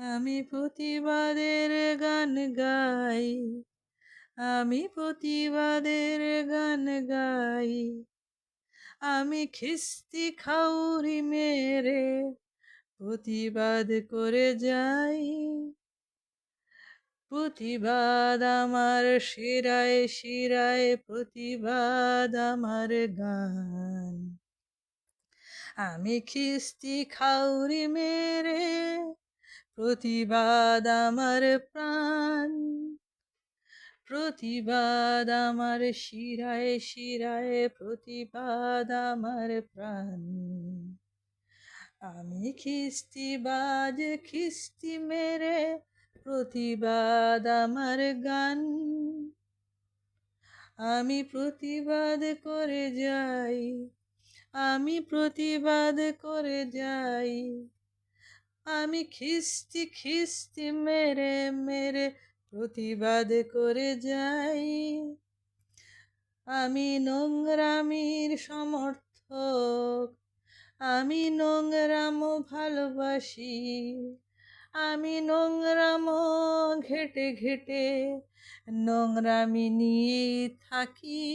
আমি প্রতিবাদের গান গাই, আমি প্রতিবাদের গান গাই, আমি খিস্তি খাউরি মেরে প্রতিবাদ করে যাই। প্রতিবাদ আমার শিরায় শিরায়, প্রতিবাদ আমার গান। আমি খিস্তি খাউরি মেরে প্রতিবাদ আমার প্রাণ। প্রতিবাদ আমার শিরায় শিরায়, প্রতিবাদ আমার প্রাণ। আমি খিস্তিবাজ খিস্তি মেরে প্রতিবাদ আমার গান। আমি প্রতিবাদ করে যাই, আমি প্রতিবাদ করে যাই, আমি খিস্তি খিস্তি মেরে মেরে প্রতিবাদ করে যাই। আমি নোংরামির সমর্থক, আমি নোংরাম ভালোবাসি, আমি নোংরাম ঘেটে ঘেটে নোংরামি নিয়েই থাকি।